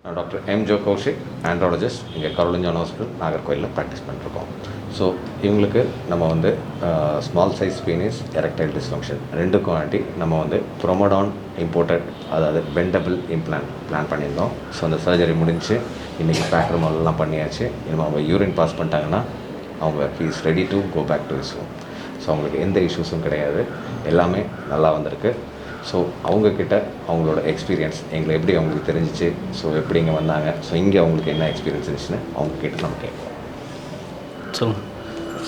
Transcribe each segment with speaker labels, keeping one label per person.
Speaker 1: நான் doctor Joe Kaushik, Andrologist, இங்கே கரோலிஞ்சான் hospital நாகர்கோயிலில் practice பண்ணிருக்கோம். ஸோ இவங்களுக்கு நம்ம வந்து small size penis, erectile dysfunction ரெண்டுக்கும் ஆண்டி நம்ம வந்து ப்ரோமோடான் இம்போர்ட்டட், அதாவது பெண்டபிள் இம்ப்ளான்ட் பிளான் பண்ணியிருந்தோம். ஸோ அந்த சர்ஜரி முடிஞ்சு இன்றைக்கி பேக்கர் மாடல்லாம் பண்ணியாச்சு. இனிமேல் அவங்க யூரின் பாஸ் பண்ணிட்டாங்கன்னா அவங்க he's ready to go back to his home. So அவங்களுக்கு எந்த இஷ்யூஸும் கிடையாது, எல்லாமே நல்லா வந்திருக்கு. ஸோ அவங்கக்கிட்ட அவங்களோட எக்ஸ்பீரியன்ஸ் எங்களை எப்படி அவங்களுக்கு தெரிஞ்சிச்சு, ஸோ எப்படி இங்கே வந்தாங்க, ஸோ இங்கே அவங்களுக்கு என்ன எக்ஸ்பீரியன்ஸ் இருந்துச்சுன்னு அவங்கக்கிட்ட நம்ம கேட்போம்.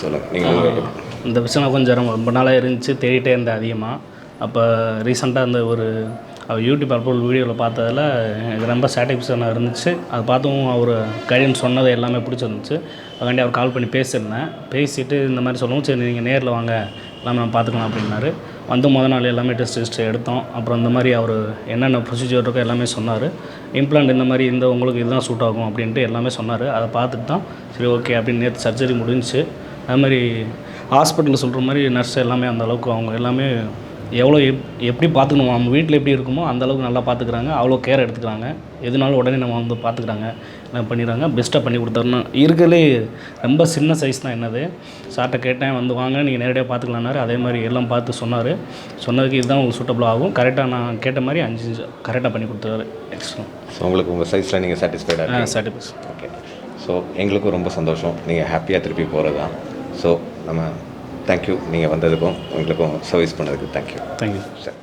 Speaker 1: சொல்லுங்கள் நீங்கள்.
Speaker 2: இந்த பிரச்சனை கொஞ்சம் ரொம்ப நாளாக இருந்துச்சு, தேடிட்டே இருந்தேன் அதிகமாக. அப்போ ரீசெண்டாக அந்த ஒரு யூடியூப் அப்லோட் வீடியோவில் பார்த்ததில் எனக்கு ரொம்ப சாட்டிஸ்ஃபேக்ஷனாக இருந்துச்சு. அதை பார்த்தும் அவர் கைடன்ஸ் சொன்னது எல்லாமே பிடிச்சிருந்துச்சு. அதுக்காண்டி அவர் கால் பண்ணி பேசியிருந்தேன். பேசிவிட்டு இந்த மாதிரி சொல்லவும், சரி நீங்கள் நேரில் வாங்க எல்லாமே நம்ம பார்த்துக்கலாம் அப்படின்னாரு. வந்து முதல் நாள் எல்லாமே டெஸ்ட் எடுத்தோம். அப்புறம் இந்த மாதிரி அவர் என்னென்ன ப்ரொசீஜர் இருக்கோ எல்லாமே சொன்னார். இம்ப்ளான்ட் இந்த மாதிரி உங்களுக்கு இதுதான் சூட் ஆகும் அப்படின்ட்டு எல்லாமே சொன்னார். அதை பார்த்துட்டு தான் சரி ஓகே அப்படின்னு நேற்று சர்ஜரி முடிஞ்சிச்சு. அது மாதிரி ஹாஸ்பிட்டலில் சொல்கிற மாதிரி நர்ஸ் எல்லாமே அந்தளவுக்கு அவங்க எல்லாமே எவ்வளோ எப்படி பார்த்துக்கணும், நம்ம வீட்டில் எப்படி இருக்குமோ அந்தளவுக்கு நல்லா பார்த்துக்குறாங்க. அவ்வளோ கேர் எடுத்துக்கிறாங்க. எதுனாலும் உடனே நம்ம வந்து பார்த்துக்குறாங்க, எல்லாம் பண்ணிடுறாங்க. பெஸ்ட்டாக பண்ணி கொடுத்துறணும். இருக்கிறதுலே ரொம்ப சின்ன சைஸ் தான் என்னது. சார்ட்ட கேட்டேன், வந்து வாங்க நீங்கள் நேரடியாக பார்த்துக்கலான்னாரு. அதே மாதிரி எல்லாம் பார்த்து சொன்னார். சொன்னதுக்கு இதுதான் உங்களுக்கு சூட்டபுள் ஆகும். கரெக்டாக நான் கேட்ட மாதிரி 5 இன்ச் கரெக்டாக பண்ணி கொடுத்தாரு. எக்ஸ்ட்ரா.
Speaker 1: ஸோ உங்களுக்கு உங்கள் சைஸில் நீங்கள் சாட்டிஸ்ஃபைடாக?
Speaker 2: சாட்டிஸ்ஃபை.
Speaker 1: ஓகே. ஸோ எங்களுக்கும் ரொம்ப சந்தோஷம், நீங்கள் ஹாப்பியாக திருப்பி போகிறது தான். ஸோ நம்ம தேங்க்யூ, நீங்கள் வந்ததுக்கும் எங்களுக்கும் சர்வீஸ் பண்ணதுக்கு தேங்க்யூ.
Speaker 2: Thank you
Speaker 1: sir.